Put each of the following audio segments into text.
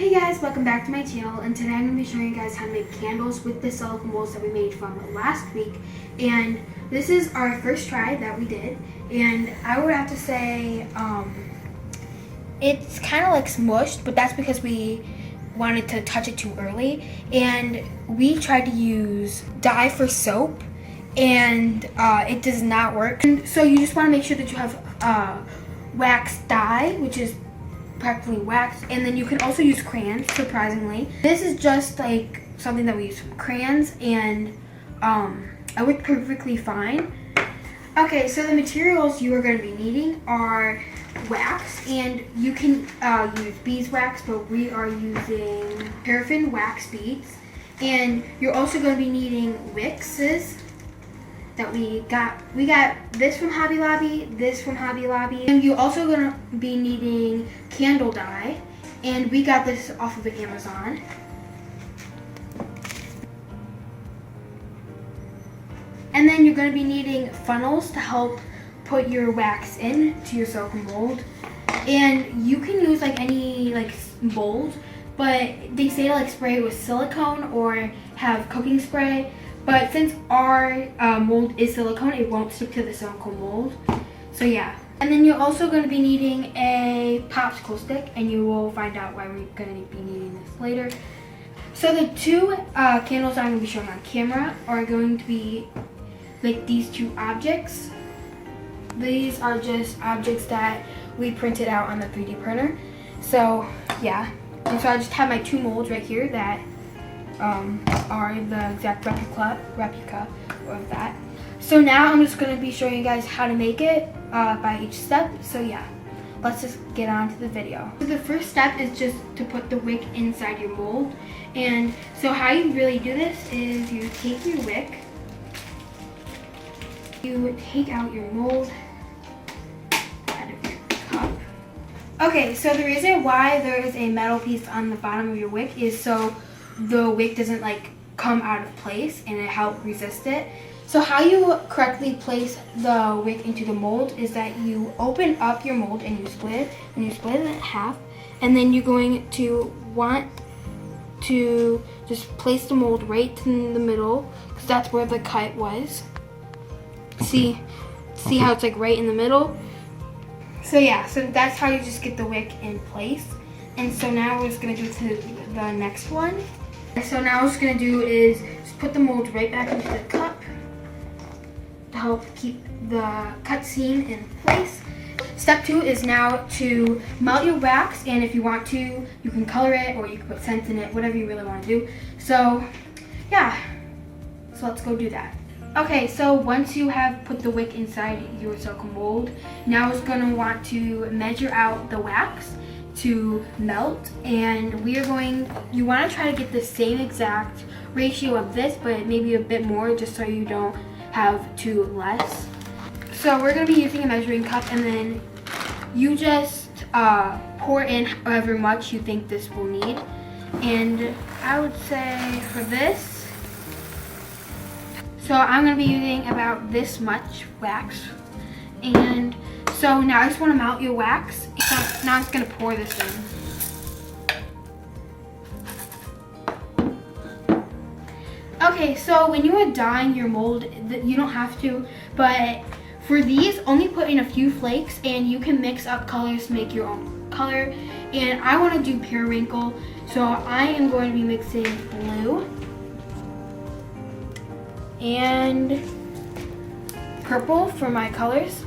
Hey guys, welcome back to my channel, and today I'm going to be showing you guys how to make candles with the silicone molds that we made from last week. And this is our first try that we did, and I would have to say it's kind of like smushed, but that's because we wanted to touch it too early. And we tried to use dye for soap, and it does not work. And so you just want to make sure that you have wax dye, which is practically wax, and then you can also use crayons, surprisingly. This is just like something that we use from crayons, and it worked perfectly fine. Okay, so the materials you are going to be needing are wax, and you can use beeswax, but we are using paraffin wax beads. And you're also going to be needing wicks that we got this from Hobby Lobby, this from Hobby Lobby, and you're also going to be needing candle dye, and we got this off of Amazon. And then you're going to be needing funnels to help put your wax into your silicone mold, and you can use like any mold, but they say to spray it with silicone or have cooking spray. But since our mold is silicone, it won't stick to the silicone mold. So yeah. And then you're also going to be needing a popsicle stick, and you will find out why we're going to be needing this later. So the two candles I'm going to be showing on camera are going to be like these two objects. These are just objects that we printed out on the 3D printer. So yeah. And so I just have my two molds right here that are the exact replica of that. So now I'm just going to be showing you guys how to make it by each step. So yeah, let's just get on to the video. So the first step is just to put the wick inside your mold. And so how you really do this is you take your wick, you take out your mold out of your cup. Okay, so the reason why there is a metal piece on the bottom of your wick is so the wick doesn't come out of place, and it helps resist it. So how you correctly place the wick into the mold is that you open up your mold and you split it, in half, and then you're going to want to just place the mold right in the middle, because that's where the cut was. See how it's right in the middle? So yeah, so that's how you just get the wick in place. And so now we're just gonna go to the next one. So now what we're going to do is just put the mold right back into the cup to help keep the cut seam in place. Step 2 is now to melt your wax, and if you want to, you can color it or you can put scents in it, whatever you really want to do. So yeah, so let's go do that. Okay, so once you have put the wick inside your silicone mold, now it's going to want to measure out the wax to melt, and you want to try to get the same exact ratio of this, but maybe a bit more, just so you don't have too less. So we're going to be using a measuring cup, and then you just pour in however much you think this will need. And I would say for this, so I'm going to be using about this much wax. And so now I just want to melt your wax. So now I'm just going to pour this in. Okay, so when you are dyeing your mold, you don't have to, but for these, only put in a few flakes, and you can mix up colors to make your own color. And I want to do periwinkle, so I am going to be mixing blue and purple for my colors.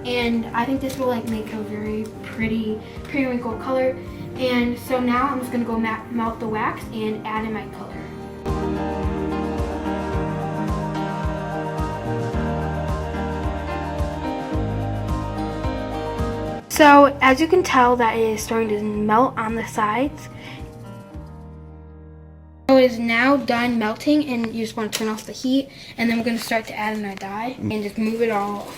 And I think this will make a very pretty periwinkle color. And so now I'm just going to go melt the wax and add in my color. So as you can tell, that it is starting to melt on the sides. So it is now done melting, and you just want to turn off the heat, and then we're going to start to add in our dye and just move it all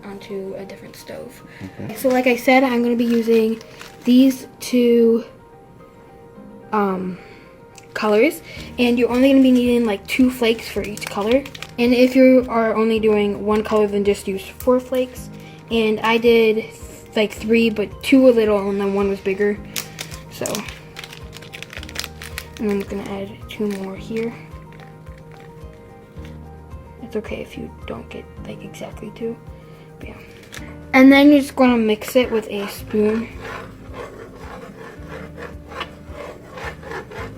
onto a different stove. Okay. So like I said, I'm going to be using these two colors, and you're only going to be needing 2 flakes for each color. And if you are only doing one color, then just use 4 flakes. And I did 3, but 2 were little and then 1 was bigger. So, and I'm gonna add 2 more here. It's okay if you don't get like exactly 2, but yeah. And then you're just gonna mix it with a spoon.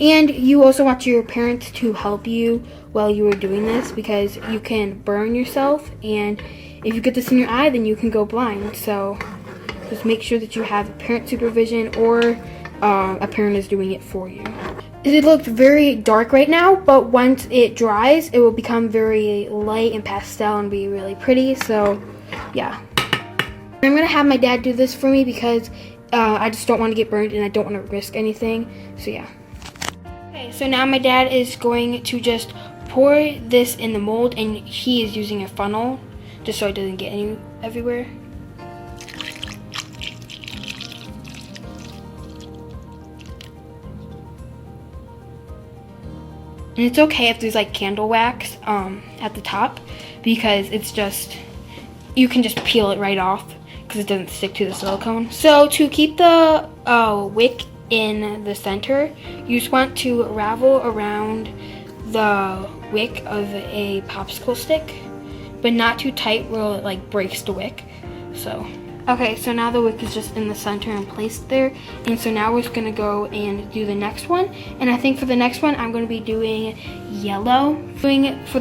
And you also want your parents to help you while you are doing this, because you can burn yourself, and if you get this in your eye, then you can go blind. So just make sure that you have parent supervision, or a parent is doing it for you. It looks very dark right now, but once it dries, it will become very light and pastel and be really pretty. So yeah. I'm gonna have my dad do this for me because I just don't want to get burned and I don't want to risk anything. So yeah. Okay, so now my dad is going to just pour this in the mold, and he is using a funnel just so it doesn't get everywhere. And it's okay if there's like candle wax at the top, because it's just, you can just peel it right off because it doesn't stick to the silicone. So to keep the wick in the center, you just want to ravel around the wick of a popsicle stick, but not too tight where it like breaks the wick. So okay, so now the wick is just in the center and placed there, and so now we're just gonna go and do the next one. And I think for the next one I'm going to be doing yellow. For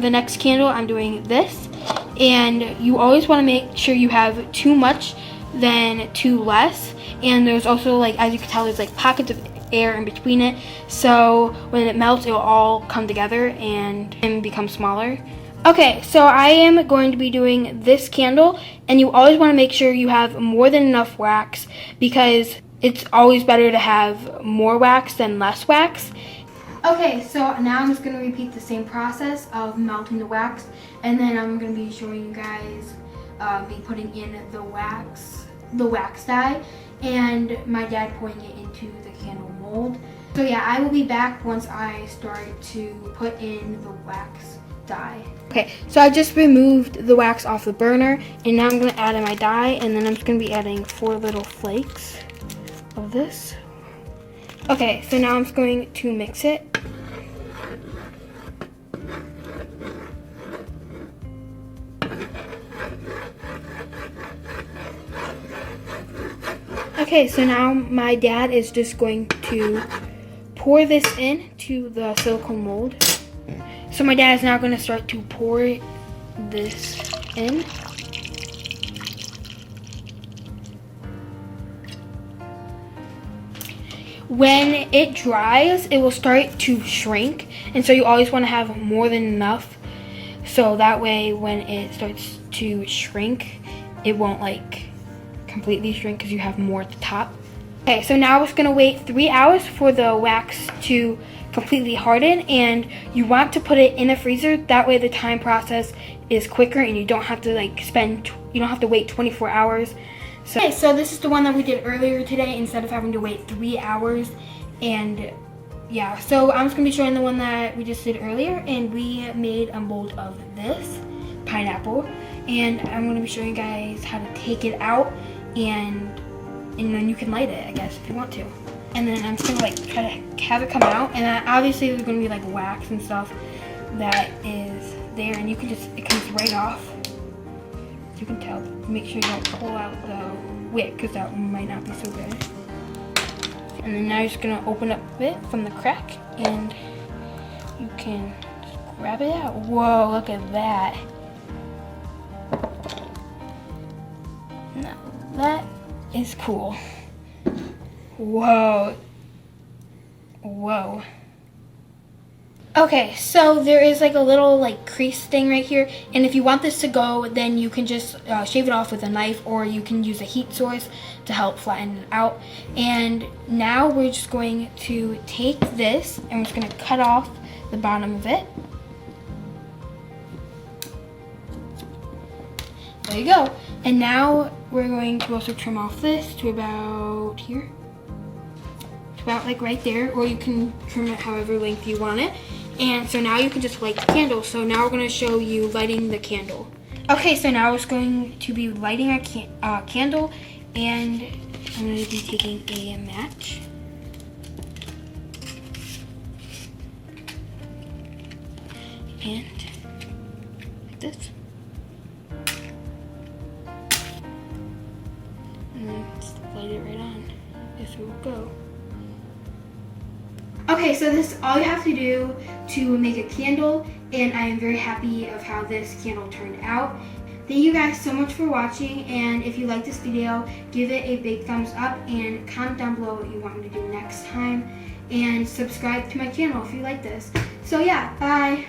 the next candle I'm doing this, and you always want to make sure you have too much than too less. And there's also, like, as you can tell, there's like pockets of air in between it, so when it melts it will all come together and become smaller. Okay, so I am going to be doing this candle, and you always want to make sure you have more than enough wax, because it's always better to have more wax than less wax. Okay, so now I'm just going to repeat the same process of melting the wax, and then I'm going to be showing you guys me putting in the wax dye, and my dad pouring it into the candle mold. So yeah, I will be back once I start to put in the wax dye. Okay, so I just removed the wax off the burner, and now I'm going to add in my dye, and then I'm just going to be adding 4 little flakes of this. Okay, so now I'm just going to mix it. Okay, so now my dad is just going to pour this into the silicone mold. So my dad is now going to start to pour this in. When it dries, it will start to shrink, and so you always want to have more than enough, so that way when it starts to shrink, it won't like completely shrink because you have more at the top. Okay, so now we're just going to wait 3 hours for the wax to completely harden, and you want to put it in the freezer. That way the time process is quicker, and you don't have to wait 24 hours. So, okay, so this is the one that we did earlier today instead of having to wait 3 hours. And yeah, so I'm just gonna be showing the one that we just did earlier, and we made a mold of this pineapple, and I'm gonna be showing you guys how to take it out, and then you can light it, I guess, if you want to. And then I'm just gonna like try to have it come out, and obviously there's gonna be like wax and stuff that is there, and it comes right off. You can tell. Make sure you don't pull out the wick, because that might not be so good. And then now you're just gonna open up a bit from the crack, and you can just grab it out. Whoa, look at that. Now that is cool. Whoa. Whoa. Okay, so there is like a little like crease thing right here, and if you want this to go, then you can just shave it off with a knife, or you can use a heat source to help flatten it out. And now we're just going to take this, and we're just going to cut off the bottom of it. There you go. And now we're going to also trim off this to about here. About like right there, or you can trim it however length you want it. And so now you can just light the candle. So now we're going to show you lighting the candle. Okay, so now we're going to be lighting our candle, and I'm going to be taking a match. and like this. And then just light it right on. This will go. Okay, so this is all you have to do to make a candle, and I am very happy of how this candle turned out. Thank you guys so much for watching, and if you like this video, give it a big thumbs up and comment down below what you want me to do next time, and subscribe to my channel if you like this. So yeah, bye!